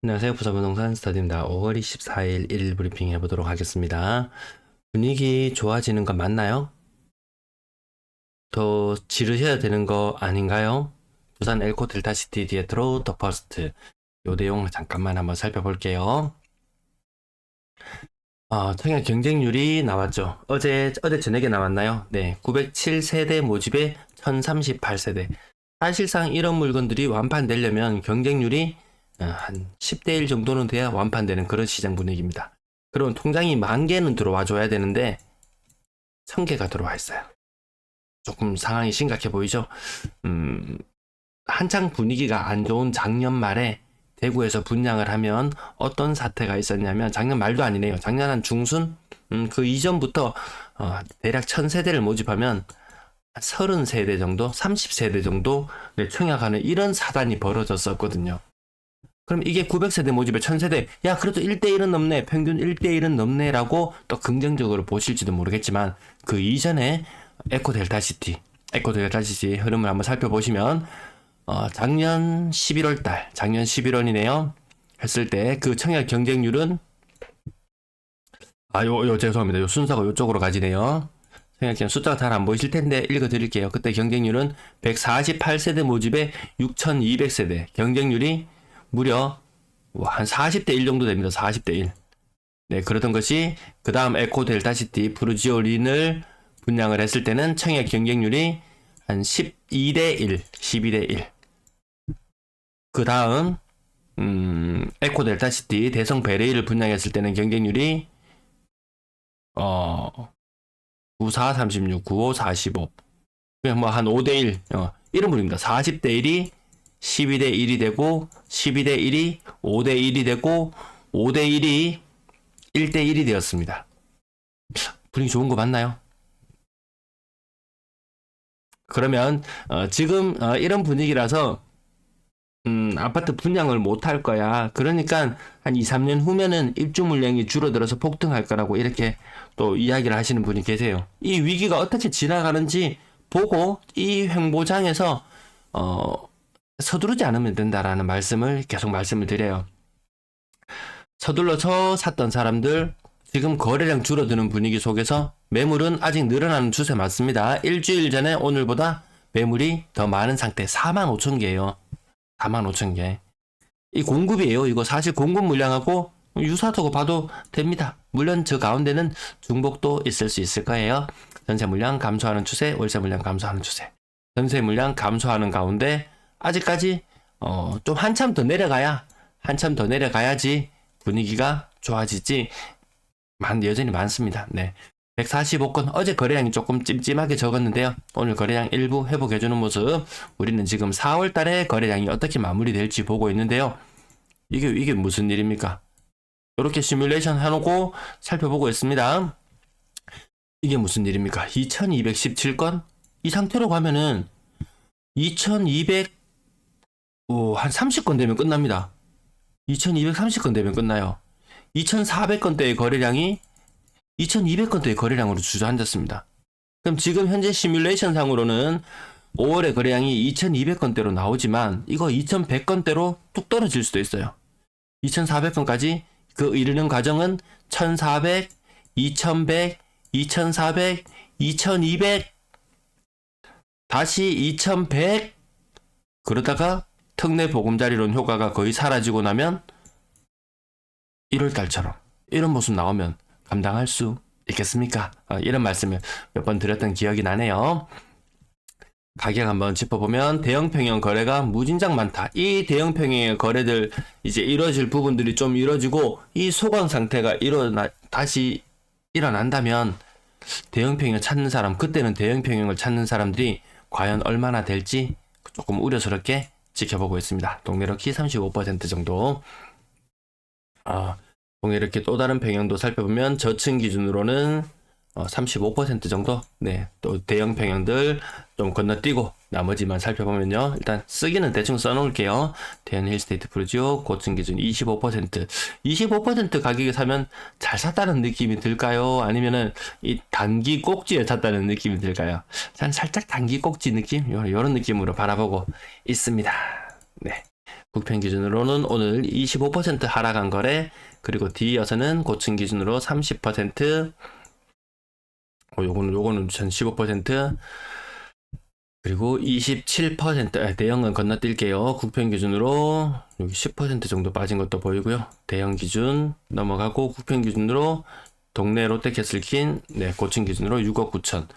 안녕하세요. 부자부동산 스터디입니다. 5월 24일 1일 브리핑 해보도록 하겠습니다. 분위기 좋아지는 거 맞나요? 더 지르셔야 되는 거 아닌가요? 부산 엘코 델타시티 디에트로 더 퍼스트. 요 내용 잠깐만 한번 살펴볼게요. 청약 경쟁률이 나왔죠. 어제 저녁에 나왔나요? 네. 907세대 모집에 1038세대. 사실상 이런 물건들이 완판되려면 경쟁률이 한 10대 1 정도는 돼야 완판되는 그런 시장 분위기입니다. 그럼 통장이 10,000개는 들어와 줘야 되는데 1,000개가 들어와 있어요. 조금 상황이 심각해 보이죠? 한창 분위기가 안 좋은 작년 말에 대구에서 분양을 하면 어떤 사태가 있었냐면, 작년 말도 아니네요. 작년 한 중순? 그 이전부터 대략 1000세대를 모집하면 30세대 정도, 30세대 정도 청약하는 이런 사단이 벌어졌었거든요. 그럼 이게 900세대 모집에 1000세대, 야 그래도 1대1은 넘네, 평균 1대1은 넘네 라고 또 긍정적으로 보실지도 모르겠지만, 그 이전에 에코델타시티 흐름을 한번 살펴보시면 작년 11월달, 작년 11월이네요 했을 때 그 청약 경쟁률은 죄송합니다. 요 순서가 요쪽으로 가지네요. 청약 숫자가 잘 안 보이실 텐데 읽어드릴게요. 그때 경쟁률은 148세대 모집에 6200세대, 경쟁률이 무려 한 40대 1 정도 됩니다. 40대 1. 네, 그러던 것이 그 다음 에코 델타시티 프루지오린을 분양을 했을 때는 청약 경쟁률이 한 12대 1, 12대 1. 그 다음 에코 델타시티 대성 베레이를 분양했을 때는 경쟁률이 94, 36, 95, 45. 그냥 뭐 한 5대 1. 이런 분입니다. 40대 1이 12대 1이 되고, 12대 1이 5대 1이 되고, 5대 1이 1대 1이 되었습니다. 분위기 좋은 거 맞나요? 그러면 지금 이런 분위기라서 아파트 분양을 못 할 거야. 그러니까 한 2, 3년 후면은 입주 물량이 줄어들어서 폭등할 거라고 이렇게 또 이야기를 하시는 분이 계세요. 이 위기가 어떻게 지나가는지 보고 이 횡보장에서 서두르지 않으면 된다라는 말씀을 계속 말씀을 드려요. 서둘러서 샀던 사람들, 지금 거래량 줄어드는 분위기 속에서 매물은 아직 늘어나는 추세 맞습니다. 일주일 전에 오늘보다 매물이 더 많은 상태. 45,000개예요. 45,000개. 이 공급이에요. 이거 사실 공급 물량하고 유사하다고 봐도 됩니다. 물론 저 가운데는 중복도 있을 수 있을 거예요. 전세 물량 감소하는 추세, 월세 물량 감소하는 추세. 전세 물량 감소하는 가운데 아직까지 좀 한참 더 내려가야지 분위기가 좋아지지. 여전히 많습니다. 네. 145건, 어제 거래량이 조금 찜찜하게 적었는데요. 오늘 거래량 일부 회복해주는 모습. 우리는 지금 4월 달에 거래량이 어떻게 마무리될지 보고 있는데요. 이게 무슨 일입니까? 이렇게 시뮬레이션 해놓고 살펴보고 있습니다. 이게 무슨 일입니까? 2217건? 이 상태로 가면은 2200, 한 30건 되면 끝납니다. 2230건 되면 끝나요. 2400건대의 거래량이 2200건대의 거래량으로 주저앉았습니다. 그럼 지금 현재 시뮬레이션 상으로는 5월의 거래량이 2200건대로 나오지만 이거 2100건대로 뚝 떨어질 수도 있어요. 2400건까지 그 이르는 과정은 1400, 2100, 2400, 2200, 다시 2100, 그러다가 특례 보금자리론 효과가 거의 사라지고 나면 1월달처럼 이런 모습 나오면 감당할 수 있겠습니까? 이런 말씀을 몇 번 드렸던 기억이 나네요. 가격 한번 짚어보면 대형 평형 거래가 무진장 많다. 이 대형 평형의 거래들 이제 이루어질 부분들이 좀 이루어지고 이 소강 상태가 다시 일어난다면 대형 평형을 찾는 사람, 그때는 대형 평형을 찾는 사람들이 과연 얼마나 될지 조금 우려스럽게 지켜보고 있습니다. 동네럭키 35% 정도. 이렇게 또 다른 평형도 살펴보면 저층 기준으로는 35% 정도. 네, 또 대형 평형들 좀 건너뛰고 나머지만 살펴보면요. 일단 쓰기는 대충 써놓을게요. 대한 힐스테이트 프루지오 고층 기준 25%. 25% 가격에 사면 잘 샀다는 느낌이 들까요? 아니면은 이 단기 꼭지에 샀다는 느낌이 들까요? 전 살짝 단기 꼭지 느낌? 이런 느낌으로 바라보고 있습니다. 네. 국평 기준으로는 오늘 25% 하락한 거래, 그리고 뒤이어서는 고층 기준으로 30%, 요거는 15%, 그리고 27%, 대형은 건너뛸게요. 국평 기준으로 여기 10% 정도 빠진 것도 보이고요. 대형 기준 넘어가고 국평 기준으로 동네 롯데캐슬킨, 고층 기준으로 6억 9천.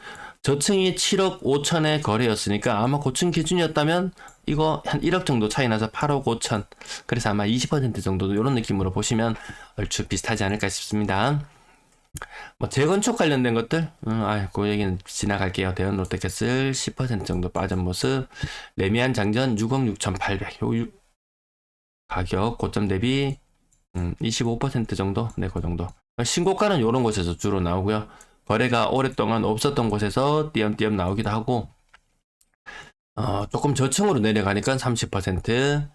저층이 7억 5천의 거래였으니까 아마 고층 기준이었다면 이거 한 1억 정도 차이 나서 8억 5천. 그래서 아마 20% 정도 이런 느낌으로 보시면 얼추 비슷하지 않을까 싶습니다. 뭐 재건축 관련된 것들, 그 얘기는 지나갈게요. 대형 롯데캐슬 10% 정도 빠진 모습. 레미안 장전 6억 6,800. 요 가격 고점 대비 25% 정도, 그 정도. 신고가는 이런 곳에서 주로 나오고요. 거래가 오랫동안 없었던 곳에서 띄엄띄엄 나오기도 하고, 조금 저층으로 내려가니까 30%,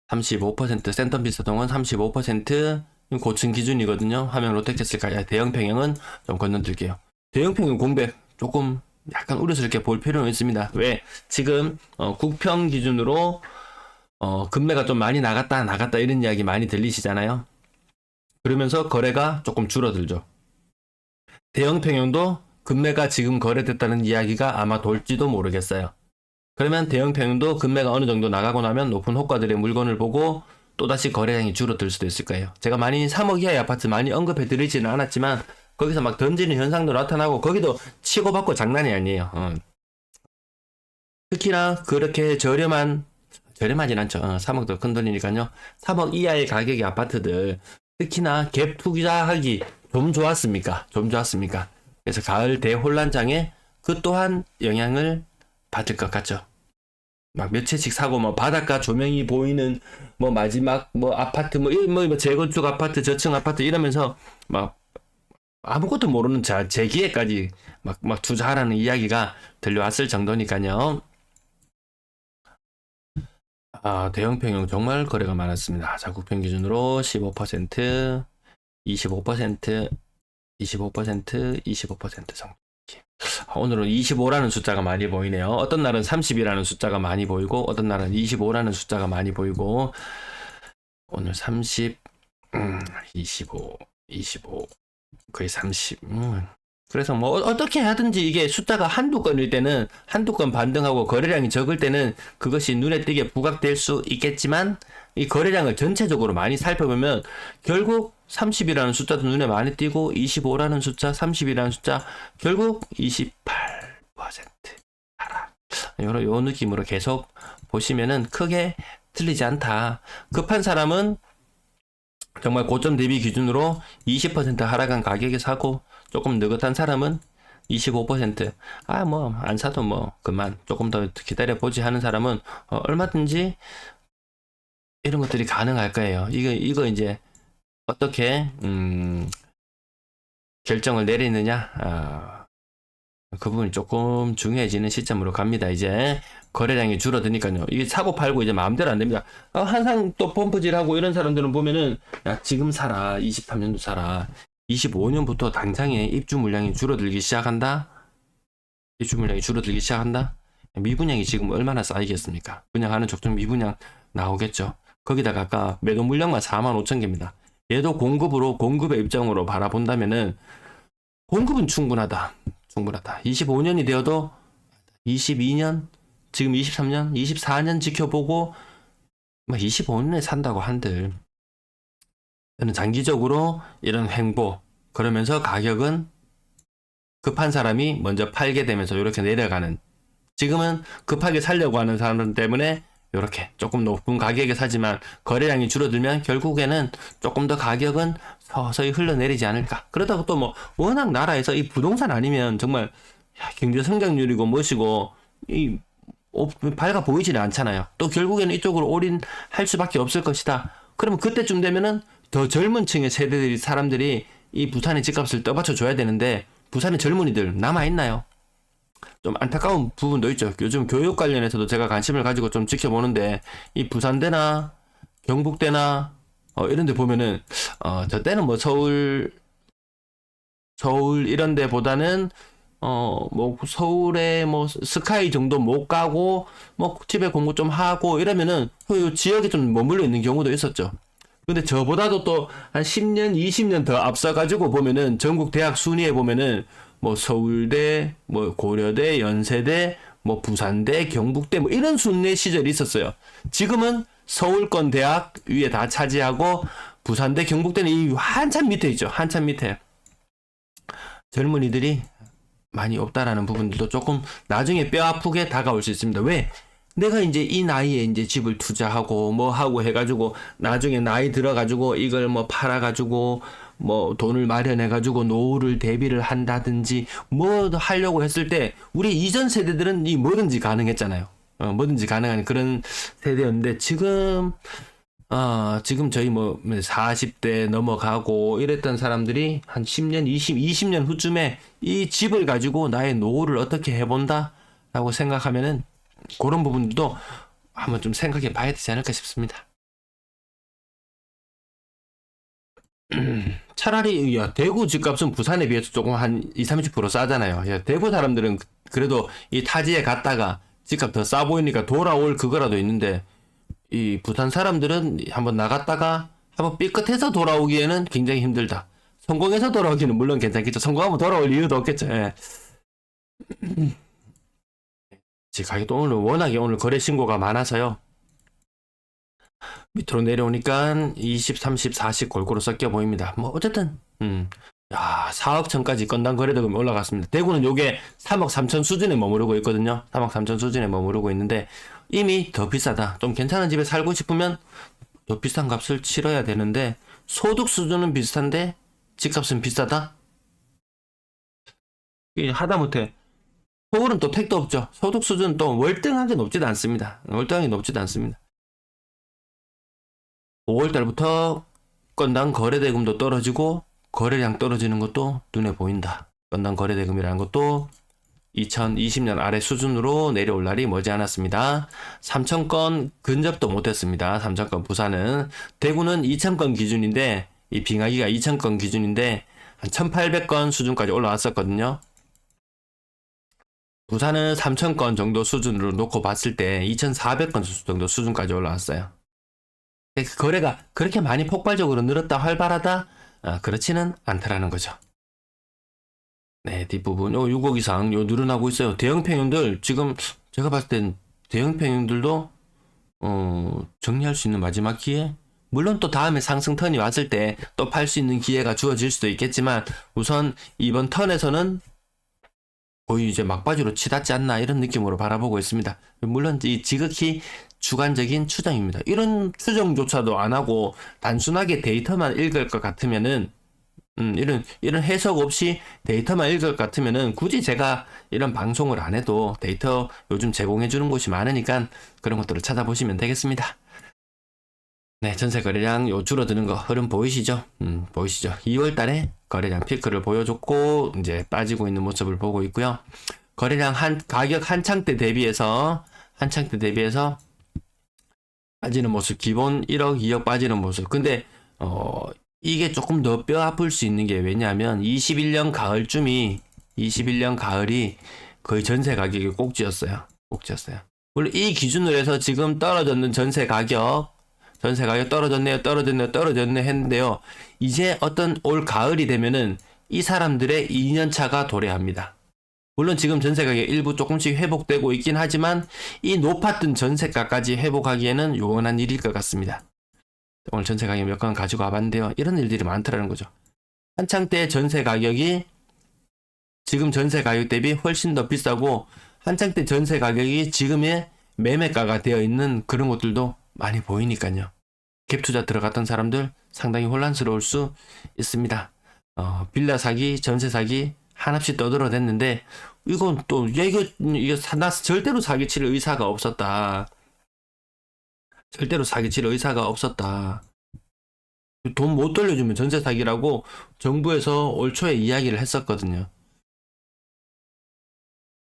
35%, 센텀비스 동은 35%, 고층 기준이거든요. 하면 롯데캐슬까지. 대형 평형은 좀 건너뛸게요. 대형 평형 공백 조금 약간 우려스럽게 볼 필요는 있습니다. 왜? 지금 국평 기준으로 금매가 좀 많이 나갔다 이런 이야기 많이 들리시잖아요. 그러면서 거래가 조금 줄어들죠. 대형 평형도 금매가 지금 거래됐다는 이야기가 아마 돌지도 모르겠어요. 그러면 대형 평형도 금매가 어느 정도 나가고 나면 높은 호가들의 물건을 보고 또다시 거래량이 줄어들 수도 있을 거예요. 제가 많이 3억 이하의 아파트 많이 언급해 드리지는 않았지만 거기서 막 던지는 현상도 나타나고 거기도 치고받고 장난이 아니에요. 특히나 그렇게 저렴하진 않죠. 3억도 큰 돈이니까요. 3억 이하의 가격의 아파트들, 특히나 갭 투자하기 좀 좋았습니까? 그래서 가을 대혼란장에 그 또한 영향을 받을 것 같죠. 막 몇 채씩 사고 뭐 바닷가 조명이 보이는 뭐 마지막 뭐 아파트 뭐 재건축 아파트, 저층 아파트 이러면서 막 아무것도 모르는 재기에까지 막 투자하라는 이야기가 들려왔을 정도니까요. 대형 평형 정말 거래가 많았습니다. 자, 국평 기준으로 15%, 25%, 25% 정도. 오늘은 25라는 숫자가 많이 보이네요. 어떤 날은 30이라는 숫자가 많이 보이고, 어떤 날은 25라는 숫자가 많이 보이고, 오늘 30, 25, 거의 30. 그래서 뭐 어떻게 하든지 이게 숫자가 한두 건일 때는 한두 건 반등하고 거래량이 적을 때는 그것이 눈에 띄게 부각될 수 있겠지만, 이 거래량을 전체적으로 많이 살펴보면 결국 30이라는 숫자도 눈에 많이 띄고 25라는 숫자, 30이라는 숫자 결국 28% 하락. 요 느낌으로 계속 보시면은 크게 틀리지 않다. 급한 사람은 정말 고점 대비 기준으로 20% 하락한 가격에 사고, 조금 느긋한 사람은 25%, 뭐 안 사도 뭐 그만 조금 더 기다려 보지 하는 사람은 얼마든지 이런 것들이 가능할 거예요. 이거 이제 어떻게 결정을 내리느냐, 그 부분이 조금 중요해지는 시점으로 갑니다. 이제 거래량이 줄어드니까요. 이게 사고 팔고 이제 마음대로 안 됩니다. 항상 또 펌프질하고 이런 사람들은 보면은 야, 지금 사라, 23년도 사라, 25년부터 당장에 입주 물량이 줄어들기 시작한다. 미분양이 지금 얼마나 쌓이겠습니까? 분양하는 족족 미분양 나오겠죠. 거기다가 아까 매도 물량만 45,000개입니다. 얘도 공급의 입장으로 바라본다면은 공급은 충분하다. 25년이 되어도 22년, 지금 23년, 24년 지켜보고 25년에 산다고 한들, 저는 장기적으로 이런 횡보, 그러면서 가격은 급한 사람이 먼저 팔게 되면서 이렇게 내려가는, 지금은 급하게 살려고 하는 사람 때문에 이렇게 조금 높은 가격에 사지만 거래량이 줄어들면 결국에는 조금 더 가격은 서서히 흘러내리지 않을까. 그렇다고 또 뭐 워낙 나라에서 이 부동산 아니면 정말 경제 성장률이고 무엇이고 밝아 보이지는 않잖아요. 또 결국에는 이쪽으로 올인할 수밖에 없을 것이다. 그러면 그때쯤 되면은 더 젊은 층의 사람들이 이 부산의 집값을 떠받쳐 줘야 되는데, 부산의 젊은이들 남아있나요? 좀 안타까운 부분도 있죠. 요즘 교육 관련해서도 제가 관심을 가지고 좀 지켜보는데, 이 부산대나 경북대나 이런 데 보면은 저 때는 뭐 서울 이런 데보다는 뭐 서울에 뭐 스카이 정도 못 가고 뭐 집에 공부 좀 하고 이러면은 그 지역에 좀 머물러 있는 경우도 있었죠. 근데 저보다도 또 한 10년, 20년 더 앞서가지고 보면은 전국 대학 순위에 보면은 뭐 서울대, 뭐 고려대, 연세대, 뭐 부산대, 경북대 뭐 이런 순회 시절이 있었어요. 지금은 서울권 대학 위에 다 차지하고 부산대, 경북대는 이 한참 밑에 있죠. 한참 밑에. 젊은이들이 많이 없다라는 부분들도 조금 나중에 뼈 아프게 다가올 수 있습니다. 왜? 내가 이제 이 나이에 이제 집을 투자하고 뭐 하고 해가지고 나중에 나이 들어가지고 이걸 뭐 팔아가지고 뭐 돈을 마련해가지고 노후를 대비를 한다든지 뭐 하려고 했을 때 우리 이전 세대들은 이 뭐든지 가능했잖아요. 뭐든지 가능한 그런 세대였는데 지금 저희 뭐 40대 넘어가고 이랬던 사람들이 한 10년, 20년 후쯤에 이 집을 가지고 나의 노후를 어떻게 해본다 라고 생각하면은 그런 부분도 한번 좀 생각해 봐야 되지 않을까 싶습니다. 차라리 야, 대구 집값은 부산에 비해서 조금 한 2, 30% 싸잖아요. 야, 대구 사람들은 그래도 이 타지에 갔다가 집값 더 싸 보이니까 돌아올 그거라도 있는데 이 부산 사람들은 한번 나갔다가 한번 삐끗해서 돌아오기에는 굉장히 힘들다. 성공해서 돌아오기는 물론 괜찮겠죠. 성공하면 돌아올 이유도 없겠죠. 예. 가격도 오늘 거래 신고가 많아서요. 밑으로 내려오니까 20, 30, 40 골고루 섞여 보입니다. 뭐 어쨌든 야, 4억 천까지 건당 거래대금이 올라갔습니다. 대구는 요게 3억 3천 수준에 머무르고 있거든요. 3억 3천 수준에 머무르고 있는데 이미 더 비싸다. 좀 괜찮은 집에 살고 싶으면 더 비싼 값을 치러야 되는데 소득 수준은 비슷한데 집값은 비싸다? 하다못해 서울은 또 택도 없죠. 소득 수준은 또 월등하게 높지도 않습니다. 월등하게 높지도 않습니다. 5월달부터 건당 거래대금도 떨어지고 거래량 떨어지는 것도 눈에 보인다. 건당 거래대금이라는 것도 2020년 아래 수준으로 내려올 날이 머지않았습니다. 3,000건 근접도 못했습니다. 3,000건 부산은. 대구는 2,000건 기준인데 이 빙하기가 2,000건 기준인데 한 1,800건 수준까지 올라왔었거든요. 부산은 3,000건 정도 수준으로 놓고 봤을 때 2,400건 정도 수준까지 올라왔어요. 거래가 그렇게 많이 폭발적으로 늘었다 활발하다? 그렇지는 않다라는 거죠. 네, 뒷부분 6억 이상 늘어나고 있어요. 대형 평형들 지금 제가 봤을 땐 대형 평형들도 정리할 수 있는 마지막 기회. 물론 또 다음에 상승 턴이 왔을 때 또 팔 수 있는 기회가 주어질 수도 있겠지만 우선 이번 턴에서는 거의 이제 막바지로 치닫지 않나 이런 느낌으로 바라보고 있습니다. 물론 이 지극히 주관적인 추정입니다. 이런 추정조차도 안 하고 단순하게 데이터만 읽을 것 같으면은 이런 해석 없이 데이터만 읽을 것 같으면은 굳이 제가 이런 방송을 안 해도 데이터 요즘 제공해 주는 곳이 많으니까 그런 것들을 찾아보시면 되겠습니다. 네, 전세 거래량 줄어드는 거 흐름 보이시죠? 보이시죠? 2월 달에 거래량 피크를 보여줬고 이제 빠지고 있는 모습을 보고 있고요. 거래량 가격 한창 때 대비해서 빠지는 모습, 기본 1억, 2억 빠지는 모습. 근데 이게 조금 더 뼈 아플 수 있는 게 왜냐하면 21년 가을이 거의 전세 가격이 꼭지였어요. 물론 이 기준으로 해서 지금 떨어졌는 전세 가격 떨어졌네 했는데요. 이제 어떤 올 가을이 되면은 이 사람들의 2년차가 도래합니다. 물론 지금 전세 가격 일부 조금씩 회복되고 있긴 하지만 이 높았던 전세가까지 회복하기에는 요원한 일일 것 같습니다. 오늘 전세 가격 몇 건 가지고 와봤는데요. 이런 일들이 많더라는 거죠. 한창 때 전세 가격이 지금 전세 가격 대비 훨씬 더 비싸고 한창 때 전세 가격이 지금의 매매가가 되어 있는 그런 곳들도 많이 보이니까요. 갭 투자 들어갔던 사람들 상당히 혼란스러울 수 있습니다. 빌라 사기, 전세 사기 한없이 떠들어댔는데 이건 또 이거 나 절대로 사기칠 의사가 없었다. 돈 못 돌려주면 전세 사기라고 정부에서 올 초에 이야기를 했었거든요.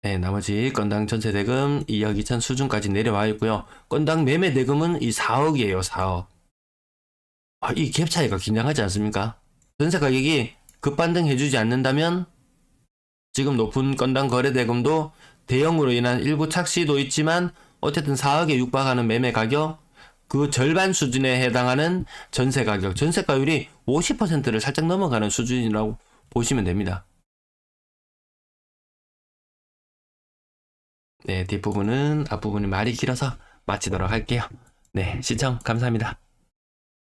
네, 나머지 건당 전세 대금 2억 2천 수준까지 내려와 있고요. 건당 매매 대금은 이 4억이에요, 4억. 이 갭 차이가 굉장하지 않습니까? 전세 가격이 급반등 해주지 않는다면 지금 높은 건당 거래대금도 대형으로 인한 일부 착시도 있지만 어쨌든 4억에 육박하는 매매 가격, 그 절반 수준에 해당하는 전세 가격, 전세가율이 50%를 살짝 넘어가는 수준이라고 보시면 됩니다. 네, 뒷부분은 앞부분이 말이 길어서 마치도록 할게요. 네, 시청 감사합니다.